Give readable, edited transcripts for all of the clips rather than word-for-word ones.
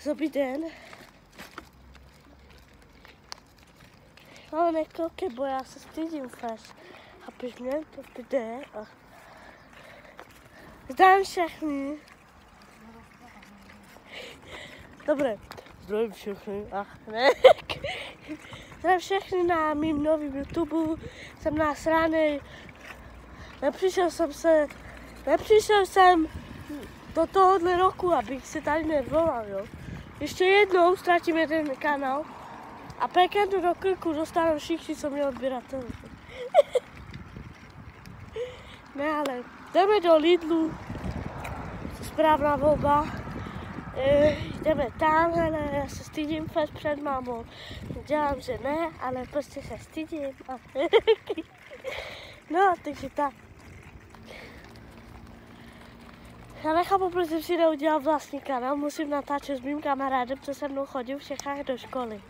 Dobrý den. Ale nekoukej, bo já se stydím fakt. Chápeš mě? To jde. Zdám všechny. Dobré. Zdravím všechny. Ach, ne. Zdravím všechny na mým novým YouTube. Jsem nasranej. Nepřišel jsem do tohohle roku, abych se tady nevolal, jo. Ještě jednou ztratím jeden kanál a pekendu do krku dostanou všichni, co mě odbírat telefon. Ne, ale jdeme do Lidlu, správná volba. Jdeme tam, ale já se stydím fakt před mámou. Dělám, že ne, ale prostě se stydím. No, takže tak. Já nechápu, proč jsem si neudělal vlastní kanál, musím natáčet s mým kamarádem, co se mnou chodil v Čechách do školy.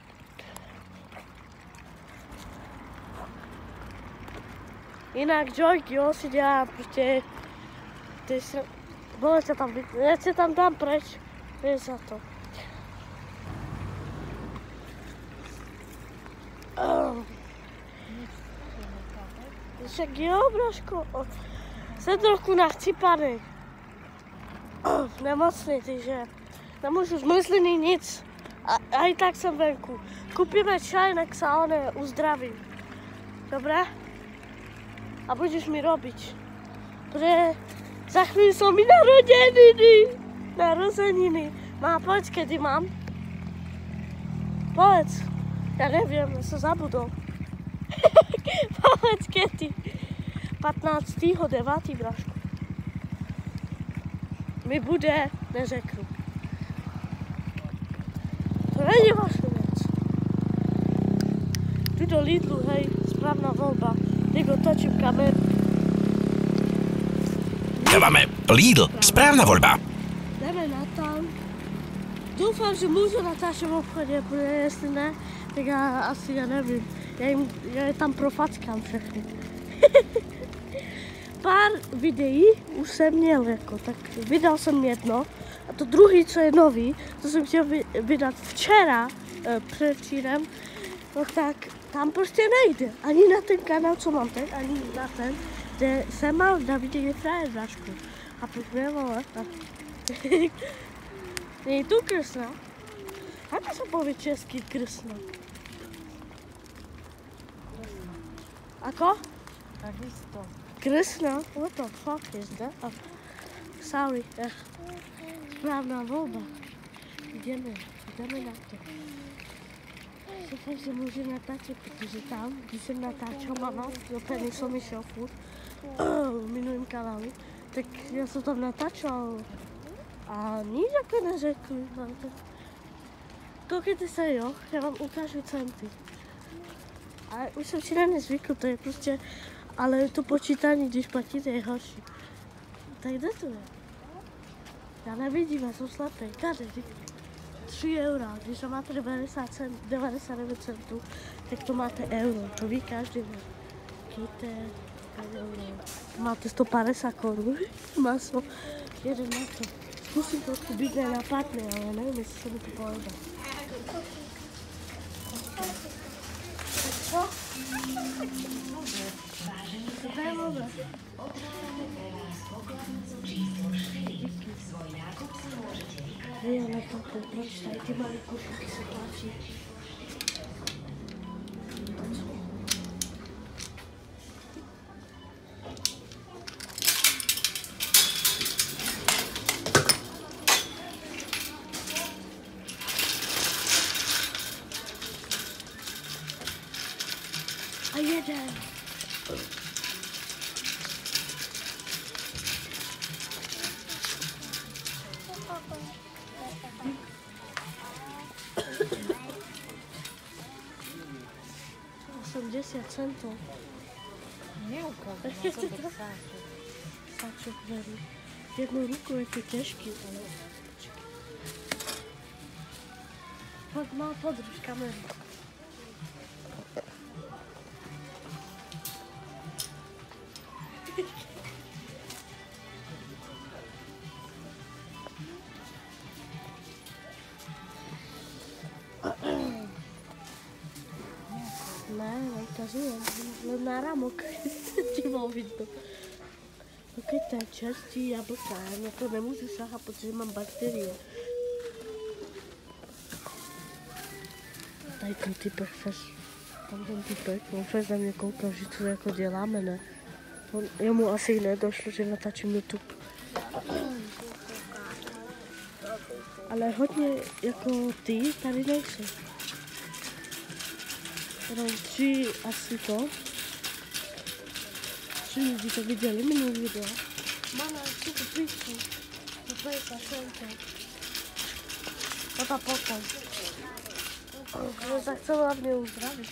Jinak Joy, jo, si dělá prostě, bolest se tam, já se tam dám pryč, je za to. Však jo, brožko, jsem trochu nachcipaný. Nemocný, takže nemůžu zmrzliny nic. A i tak jsem venku. Kupíme čaj, nek se one uzdravím. Dobré? A budeš mi robiť. Protože za chvíli jsou mi narozeniny. Má, povedz, kedy mám. Povedz. Já nevím, já se zabudol. Povedz, kedy. 15.9. brašku. Mi bude, neřeknu. To není vaše věc. Jdu do Lidlu, hej, správná volba. Teď otočím kameru. Dáváme Lidl, správná volba. Jdeme na tam. Doufám, že můžu natáčet v obchodě, protože jestli ne, tak já nevím. Já je tam profackám všechny. Pár videí už jsem měl, jako, tak vydal jsem jedno a to druhý, co je nový, to jsem chtěl vydat včera, předevčírem, no tak tam prostě nejde. Ani na ten kanál, co mám teď, ani na ten, kde jsem mal Davidě Frajer Brašku. A proč mě vole, tak. Je tu krsna. Jak se poví český krsna? Ako? Takisto. Krsna? What the fuck is that? Oh, sorry. Správná volba. Jdeme na to. Doufám, že můžu natáčet, protože tam, když jsem natáčel mama, do penisu mi šel furt, v minulém kanálu, tak já jsem tam natáčel a nic jako neřekl. Koukejte se, jo, já vám ukážu centy. A už jsem si na nezvykl, to je prostě, ale to počítání, když platíte, je horší. Tak kde to je? Já nevidím, já jsem slepý. Tady, 3 eura, když máte 99 centů, tak to máte euro, to ví každý. Kejte, euro. Máte 150 korun, maso, jeden na to. Zkusím trochu být nenapadný, ale já nevím, jestli se mi to povede. Co? To je dobré. Já nechápu, proč tady ty malé košíky se tlačí. A jeden. $80 Neukazuj, co to sáče. Sáček beru. Jednou rukou je to těžký, ale... Pak má podrž kameru. ukazujem, len náramok ti bol vidno. No keď to je čerstvý jablka, ja na to nemôžu šahať, pretože mám bakterie. Tady ten typek fes, tam ten typek, on fes na mě koukal, že co jako děláme, ne? Jemu asi nedošlo, že natáčím YouTube. Ale hodně jako ty tady nejsou. Jenom 3 asi to. 3 lidi to viděli minulý video. Mama, super písku. To je pašenka. Toto potom. Tak chcel hlavne uzdraviť.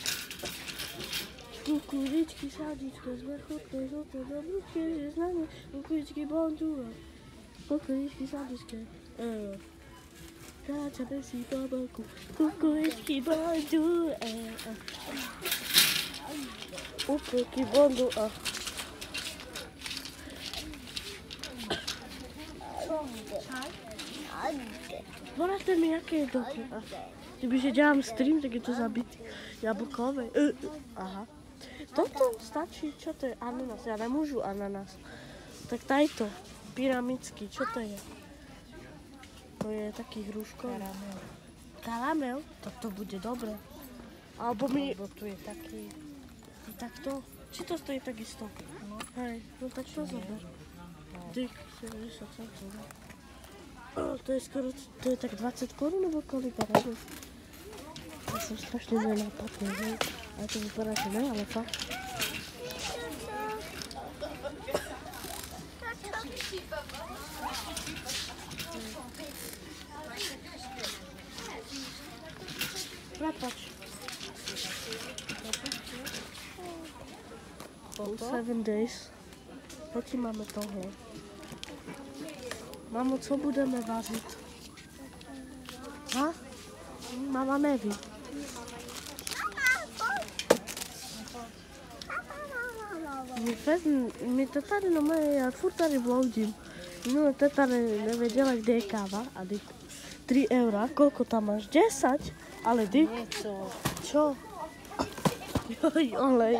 Kukuričky, sádička, zvrchotné, žlté, dobrúčky, znanie, kukuričky, bonjour. Kukuričky, sádička, káčame si po boku, kukuričky, bonjour. Úplky, bonjour. Poraďte mi, jaké je to. Kdybyže dělám stream, tak je to zabitý. Jablkové. Aha. Toto stačí, čo to je? Ananas. Já nemůžu ananas. Tak tady to. Pyramidský. Čo to je? To je taký hruškový. Karamel? Tak to bude dobré. Alebo mi... Lebo tu je taký... Takto. Či to stojí takisto? No. Hej, no tak to zober. Dych, 70 centov. To je skoro, to je tak 20 korun nebo kolik? Já jsem strašně nenápadný, hej. Ale to vypadá, že ne, ale fakt. Prepač. 7 days. Taky máme tohle. Mamo, co budeme vařit? Ha? Mama neví. My to tady, no já furt tady bloudím. No, to tady nevěděla, kde je káva a 3 eura, kolko tam máš? 10? Ale dyk. Něco. Čo? Joj, olej.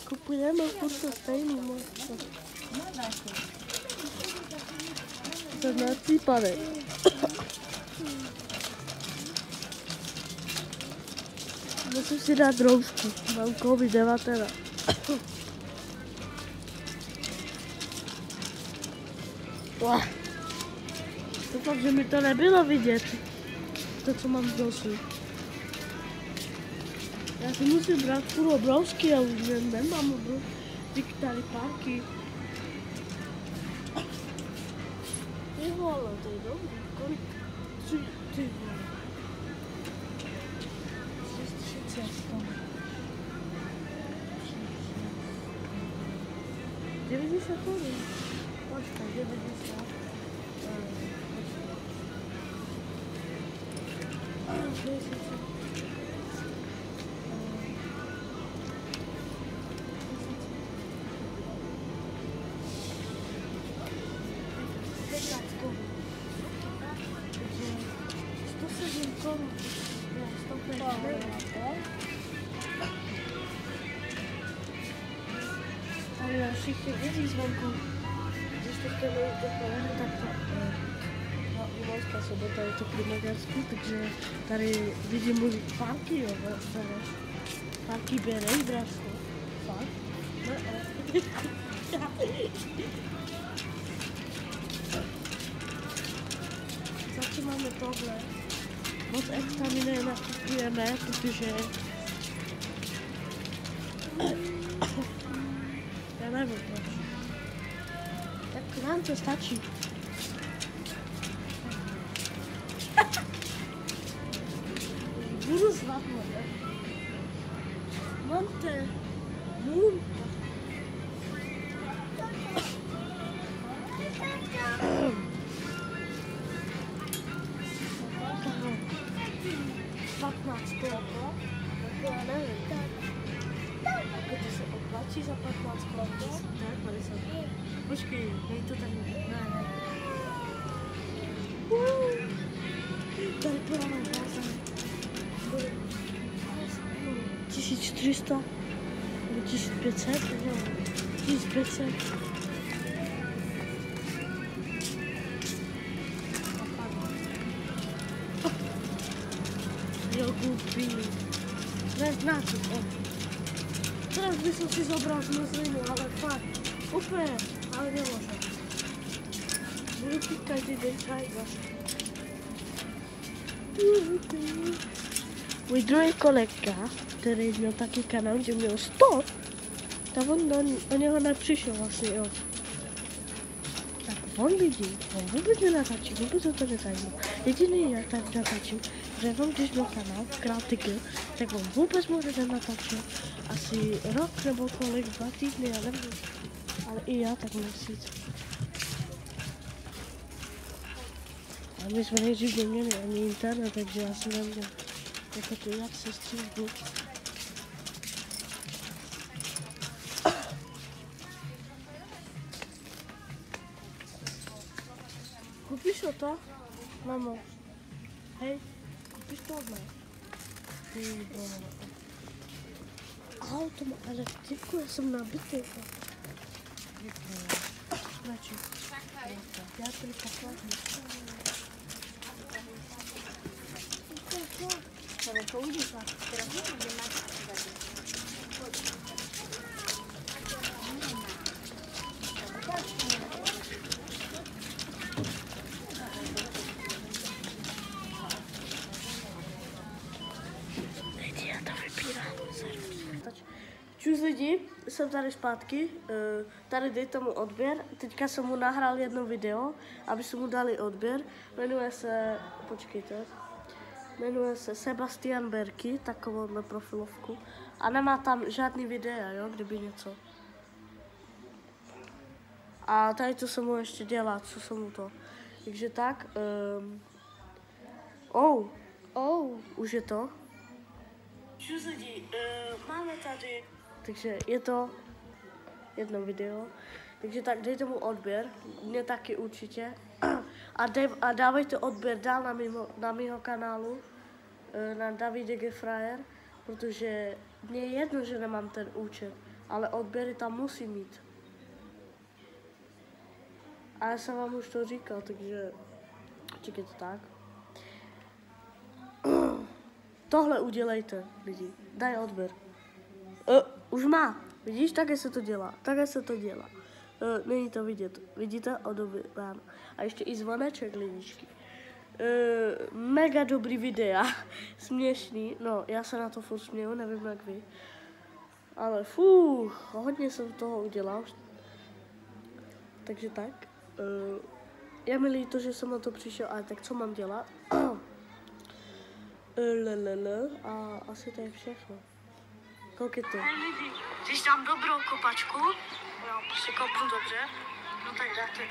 Kupujeme furt to stejný moc. To nacípané. Musím si dát roušku. Mám COVID-19. Doufám, že mi to nebylo vidět. To, co mám v nosu. Já si musím brát furt obrovský a už nemám obrovský tady párky. Ty vole, to je dobrý. Kolik? Ty vole. 630. 90 korun. Počkej, 90. Ale všichni vidí zvenku, když to chtěli jít do Prahy, tak to Uvalská Sobota je to pri Maďarsku, takže tady vidím můj parky, jo, parky berej, bratsko. Fakt? No, Zatím máme tohle. Moc extra my nenakupujeme, protože já nevím proč. Tak nám to stačí. Budu zlatno, ne? Monte. Moon. Já nevím. Když se oplatí za 15 korun, ne, 50. Počkej, dej to tam. Ne. Tady to máme bazar. 1400 nebo 1500, jo. 1500. Jo, koupí. Neznáte to. Teraz by som si zobral zmrzlinu, ale fakt. Úplně, ale nemôžem. Budu pít každý den čaj zase. Můj druhý kolega, který měl taky kanál, že měl 100, tak on do něho nepřišel vlastně, jo. Tak on vidí, on vůbec nenatáčí, vůbec ho to nezajímá. Jediný jak tak natáčím, že on když měl kanál, Krátky, tak on vůbec možná nenatáčil. Asi rok nebo kolik, 2 týdny, já nevím. Ale i já tak měsíc. A my jsme nejdřív neměli ani internet, takže já jsem neměl jako to jak se střízbu. Koupíš to? Mamo. Hej, koupíš to od mě? Ty vole. Auto má elektriku, já jsem nabitý. Radši. Já tady pokladnu. To uvidíš. Já to vypírám. Čus lidi, jsem tady zpátky, tady dejte mu odběr, teďka jsem mu nahrál jedno video, aby se mu dali odběr, jmenuje se, počkejte, jmenuje se Sebastian Berky, takovouhle profilovku a nemá tam žádný videa, jo, kdyby něco. A tady to se mu ještě dělá, co se mu to, takže tak, už je to. Čus lidi, máme tady, takže je to jedno video, takže tak dejte mu odběr, mě taky určitě a dávejte odběr dál na mýho kanálu, na Davide Gefrayer, protože mě je jedno, že nemám ten účet, ale odběry tam musím mít. A já jsem vám už to říkal, takže čekajte tak. Tohle udělejte, lidi, daj odběr. Už má, vidíš, takhle se to dělá, není to vidět, vidíte, odebírám. A ještě i zvoneček, lidičky. Mega dobrý videa, směšný, no, já se na to furt směju, nevím jak vy. Ale hodně jsem toho udělal. Takže tak, je mi líto, že jsem na to přišel, ale tak co mám dělat? A asi to je všechno. Koukejte. Když dám dobrou kopačku, já prostě kopnu dobře, no tak dáte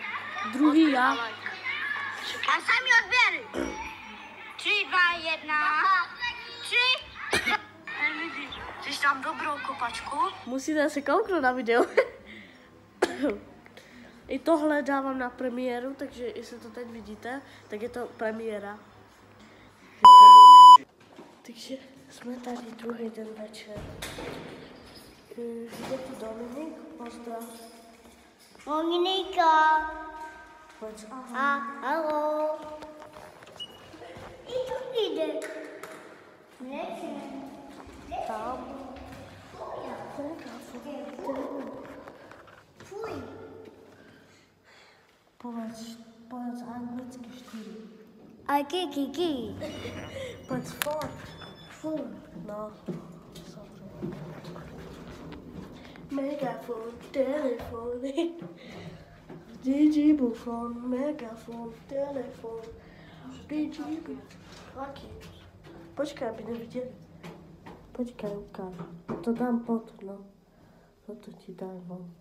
druhý já. Like. A sami odběry. 3, 2, 1, 3. Když dám dobrou kopačku, musíte se kouknout na video. I tohle dávám na premiéru, takže jestli to teď vidíte, tak je to premiéra. Takže jsme tady druhý den večer. Je tu Dominik, pozdrav. Dominika. Pojď, Halo. I tu jde. tam. Fuj. Povedz anglicky 4. A kiki. Povedz Ford. No, samozřejmě. Megafon, telefon. Digibufon, megafon, telefon. Digibufon. Taky. Počkej, aby neviděli. Počkej, ukážu. To dám pod, no. To ti dám von.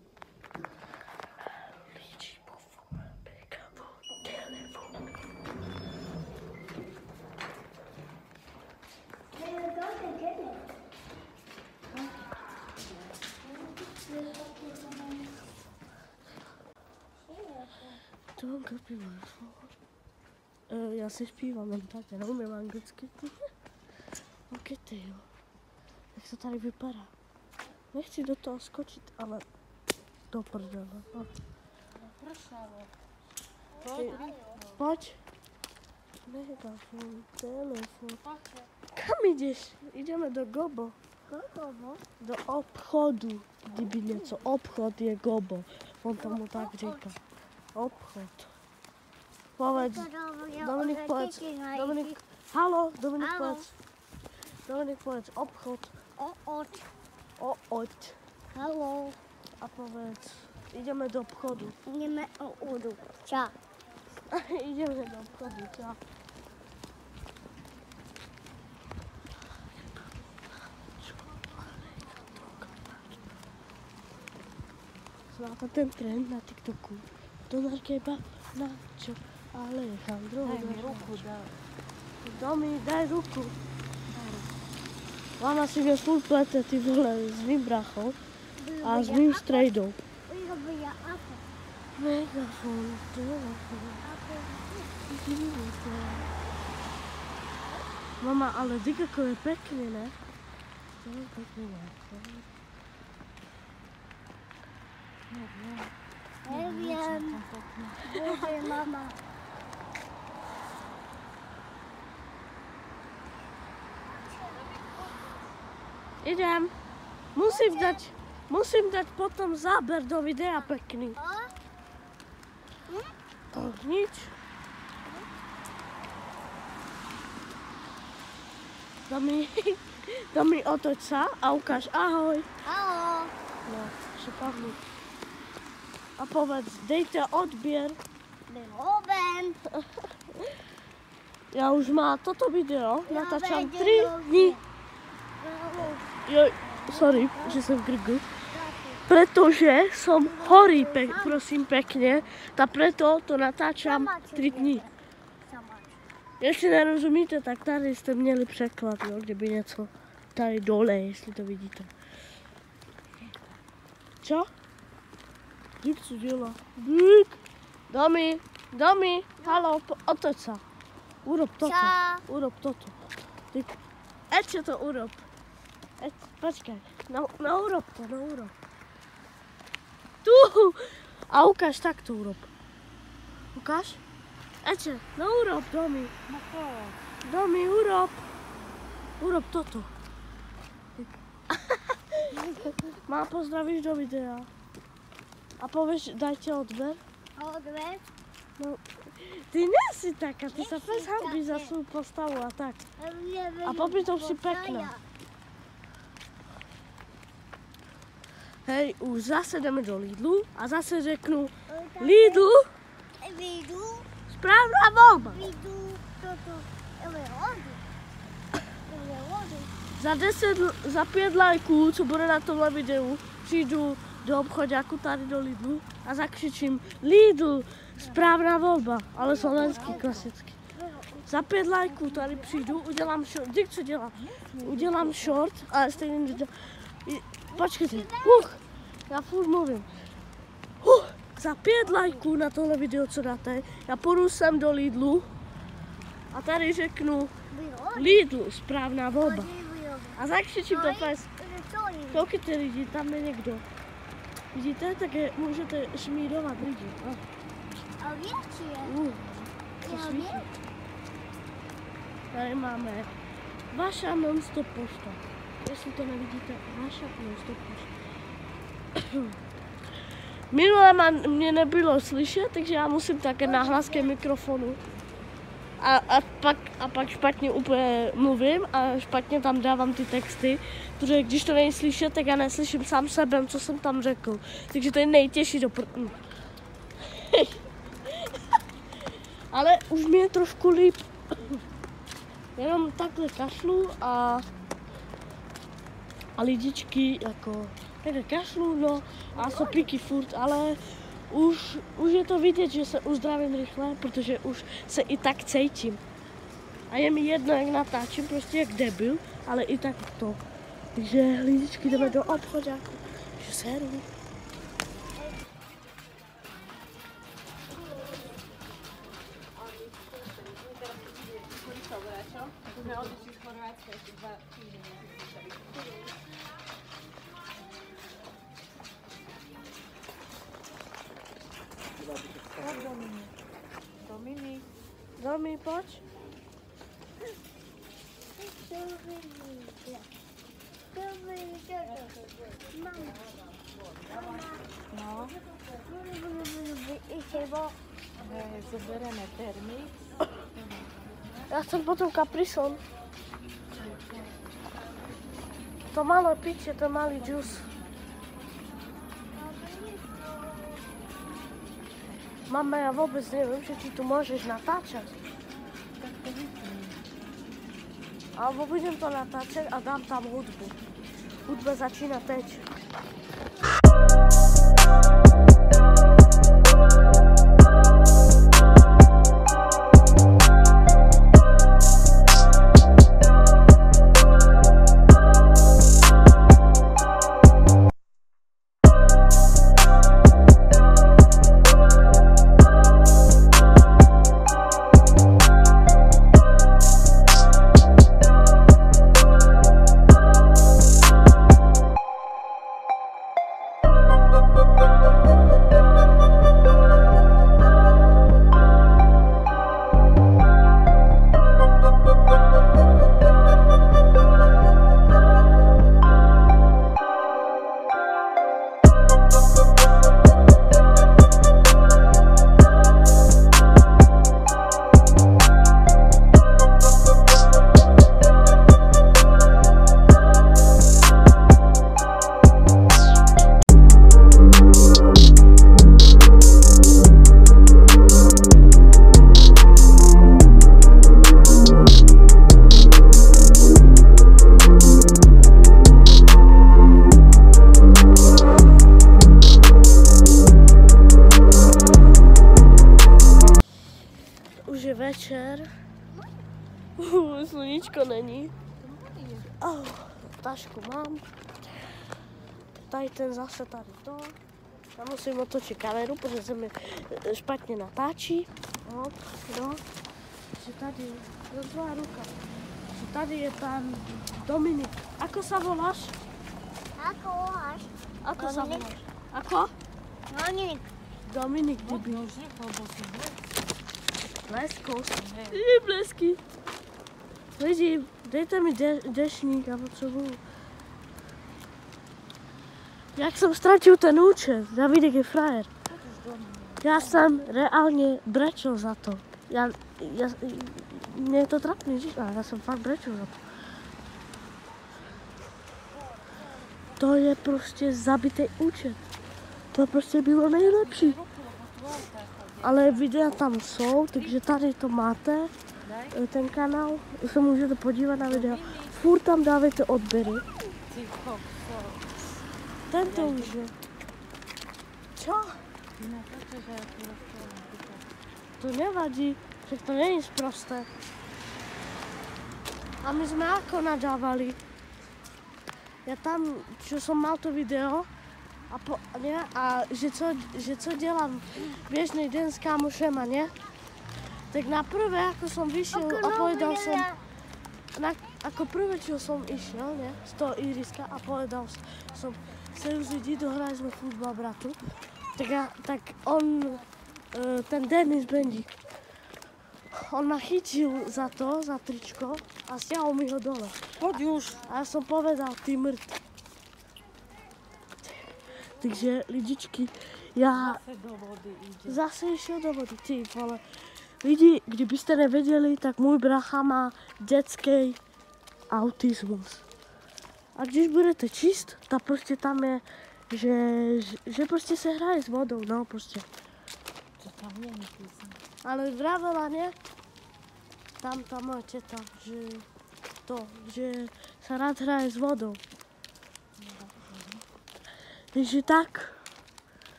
Digibufon, megafon, telefon. Don't copy my phone. Já si zpívám, jen tak, já neumím anglicky. Ok, ty jo. Jak to tady vypadá? Nechci do toho skočit, ale do prdele. No. Pojď. Megafon, telefon. Kam jdeš? Jdeme do Gobo. Do obchodu. Kdyby něco. Obchod je Gobo. On tomu tak říká. Obchod. Povedz. Dominik, povedz. Dominik. Halo, Dominik, Halo. povedz. Dominik, povedz. Obchod. Oď. Halo. A povedz. Jdeme do obchodu. Jdeme o údu. Čau. Jdeme do obchodu. Čau. Znáte ten trend na TikToku? Donar kebab, Nacho, Alejandro. Daj mi ruku, daj. Domi, daj ruku. Mama si mě furt plete, ty vole, s mým brachou a s mým strejdou. Megafon, telefon. Mama, ale ty ako je pekne, ne? To je pekne, ne? Nevím. Bože, mama. Idem. Musím dať potom záber do videa pekný. Nič. Domi, otoč sa a ukáž ahoj. Halo. No, šepavný. A povedz, dejte odběr. Vyhoben. Já už má toto video, natáčam 3 dní. Joj, sorry, že jsem grgl. Protože som horý, prosím pekne, tak preto to natáčam 3 dní. Jestli nerozumíte, tak tady jste měli překlad, jo, kdyby něco tady dole, jestli to vidíte. Čo? Dík, co dělá? Dík! Domi, halo, otoč sa. Urob toto, Čau. urob toto. Eče to urob. Počkaj, no urob to, no urob. Tu! A ukáž, tak to urob. Ukáž? Eče, no urob, Domi. Domi, urob. Urob toto. Má pozdravíš do videa. A pověš, dajte odber. Odber. No, ty nesi taká, ty sa fakt hambíš za svou postavu a tak. A popri si pekná. Hej, už zase jdeme do Lidlu a zase řeknu Lidl, správná volba. Za 5 lajků, co bude na tomhle videu, přijdu do obchoďáku tady do Lidlu a zakřičím Lidl, správná volba, ale slovenský, klasický. Za 5 lajků tady přijdu, udělám short, dík co dělám, udělám short, ale stejně nedělám. Počkejte, já furt mluvím. Za 5 lajků na tohle video, co dáte, já půjdu sem do Lidlu a tady řeknu Lidl, správná volba. A zakřičím to pes. Koukejte lidi, tam je někdo. Vidíte, tak můžete šmírovat lidi. A větší je. To svítí. Tady máme vaša non-stop pošta. Jestli to nevidíte, vaša non-stop pošta. Minule mě nebylo slyšet, takže já musím také nahlas ke mikrofonu. A pak špatně úplně mluvím a špatně tam dávám ty texty, protože když to není slyšet, tak já neslyším sám sebe, co jsem tam řekl. Takže to je nejtěžší do Ale už mi je trošku líp. Jenom takhle kašlu a lidičky jako takhle kašlu, no a sopíky furt, ale už je to vidět, že se uzdravím rychle, protože už se i tak cítím. A je mi jedno, jak natáčím, prostě jak debil, ale i tak to. Takže lidičky jdeme do obchoďáku. Že séru. Dominik. Dominik. Domi, pojď. No, zoberieme termík. Ja chcem potom kaprison. To malé pitie, to malý džus. Mama, ja vôbec neviem, že či tu môžeš natáčať. Tak to vypni. Alebo budem to natáčať a dám tam hudbu. Hudba začína teď. Už je večer. Sluníčko není. Tašku mám. Tady ten zase tady to. Já musím otočit kameru, protože se mi špatně natáčí. Hop, no. Že tady je rozvá ruka. Že tady je pan Dominik. Ako sa voláš? Ako voláš? Ako sa Dominik. voláš? Ako? Dominik. Dominik, debil. Nožík, lebo si Bleskos. Hej. Blesky. Lidi, dejte mi dešník, já potřebuju. Jak jsem ztratil ten účet, Davidek je frajer. Já jsem reálně brečel za to. Mě je to trapný říkat, já jsem fakt brečel za to. To je prostě zabitý účet. To prostě bylo nejlepší. Ale videa tam jsou, takže tady to máte, ten kanál, se můžete podívat na videa. Furt tam dávejte odběry. Ty kokso. Tento už je. Čo? No, protože já tu rozpělám. To nevadí, že to není sprosté. A my jsme jako nadávali. Já tam, čo som mal to video, že co dělám běžný den s kámošema, ne? Tak na prvé, ako som vyšiel a povedal som, ako prvé, čo som išiel, ne? Z toho ihriska a povedal som, seriózne, jdi dohraj sme futbal, bratu. Tak on, ten Denis Bendík, on ma chytil za to, za tričko a stiahol mi ho dole. Poď už. A ja som povedal, ty mrt. Takže lidičky, já Zase do vody ide. zase išel do vody, ty vole. Lidi, kdybyste nevěděli, tak můj brácha má dětský autismus. A když budete číst, tak prostě tam je, že prostě se hraje s vodou, no prostě. To tam není písně. Ale vravela, ne? Tam ta moje teta, že se rád hraje s vodou. Takže tak.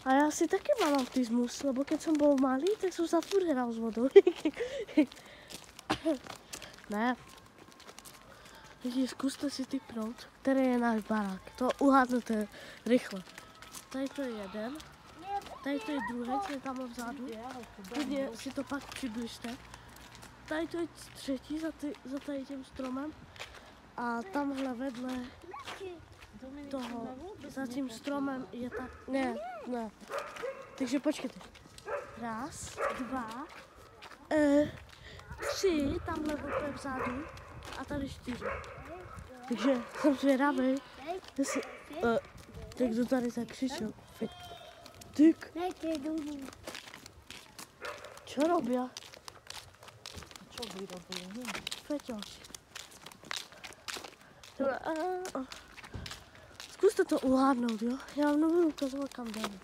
A já si taky mám autismus, lebo keď som bol malý, tak som sa furt hral s vodou. Ne. Takže zkuste si typnout, který je náš barák. To uhádnete rychle. Tady to je jeden, tady to je druhý, co je tam vzadu. Klidně si to pak přibližte. Tady to je třetí za tady tím stromem. A tamhle vedle toho, za tím stromem je tak, ne. Takže počkejte. Raz, dva, tři, tamhle úplně vzadu a tady 4. Takže jsem zvědavý, jestli... tak kdo tady tak křičel? Tyk, Dajte domů. čo robia? A čo by robili? Feťoš. Zkuste to uhádnout, jo? Já vám nebudu ukazovat kam jdeme.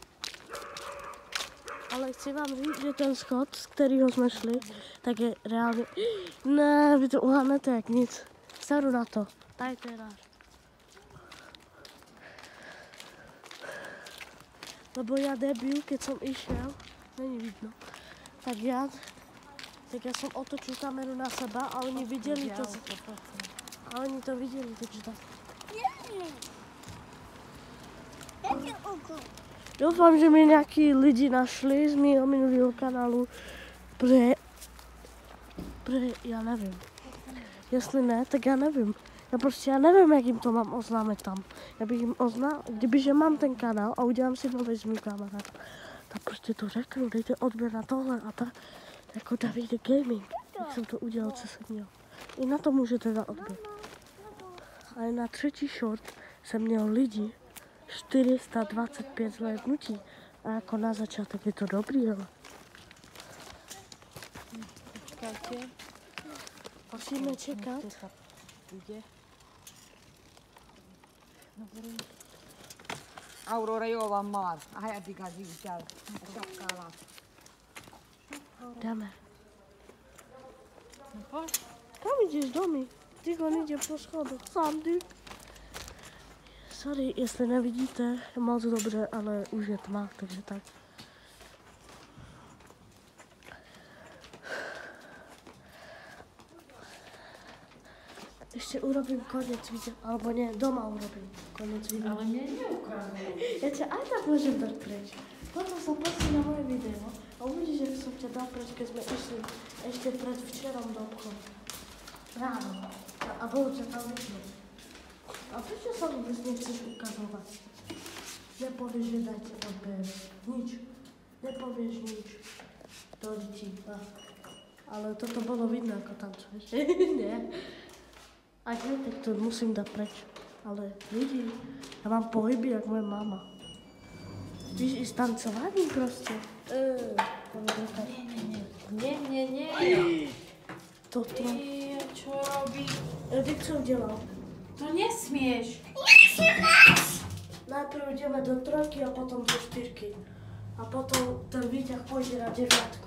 Ale chci vám říct, že ten schod, z kterého jsme šli, tak je reálně... Ne, vy to uhádnete jak nic. Seru na to. Tady to je náš. Lebo já debil, keď som išiel, není vidno, tak já jsem otočil kameru na seba a oni viděli to. A oni to viděli, takže tak. Dajte oko. Doufám, že mi nějaký lidi našli z mého minulého kanálu, protože já nevím. Jestli ne, tak já nevím. Já nevím, jak jim to mám oznámit tam. Já bych jim oznámil, kdybyže mám ten kanál a udělám si nový s mým kamarádem, tak prostě to řeknu, dejte odběr na tohle a tak, jako David Gaming, jak jsem to udělal, co jsem měl. I na to můžete dát odběr. Ale na třetí short jsem měl lidi 425 zhlédnutí a jako na začátek je to dobrý, ale Počkajte. musíme čekat. Ide. Dobrý. Aurora Jova maar. Hij had ik al zien vertellen. Chapkala. Jdeme. No poď. Kam jdeš, Domi? Ty on jde po schodu. Sám ty. Sorry, jestli nevidíte, je moc dobře, ale už je tma, takže tak. Ještě urobím konec videa, alebo ne, doma urobím konec videa. Ale mne neukradli. Ja ťa aj tak môžem dať preč. Potom sa pozri na moje video a uvidíš, že som ťa dal preč, keď sme išli ešte pred včerom do obchodu. Ráno. A bolo ťa tam vidno. A prečo sa vôbec nechceš ukazovať? Nepovieš, že dajte odber. Nič. Nepovieš nič. To ti. Ale toto bolo vidno, ako tancuješ. Nie. Aj ne, tak to musím dať preč. Ale lidi, já mám pohyby jak moje máma. Víš, i s tancováním prostě. Nie. Toto. Ty, čo robí? Ty co udělal? To nesmieš. Najprv jdeme do 3 a potom do 4. A potom ten výťah půjde na 9.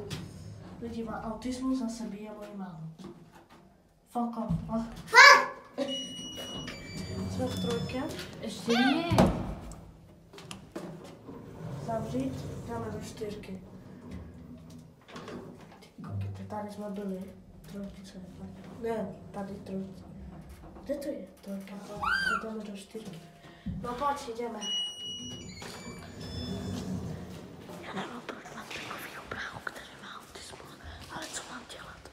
Lidi má autismus a se bije moji mámu. Fuck off. Jsme v 3. Ešte nie. Zavřít, dáme do 4. Ty kokete, tady jsme byli. 3. Ne, tady 3. Kde to je? 3. To dáme do 4. No pojď, jdeme. Já nevím, proč mám takovýho bráchu, který má autismus, ale co mám dělat?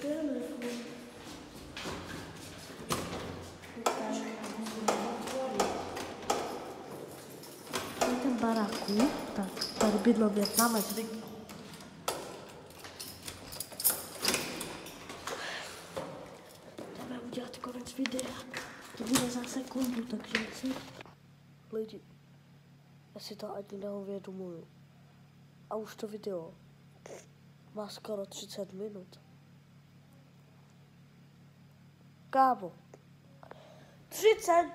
Telefon. Ten baráku, tak tady bydlo Vietnamec. Jdeme udělat konec videa. To bude za sekundu, takže si... Lidi, já si to ani neuvědomuju. A už to video má skoro 30 minut. Kámo. 30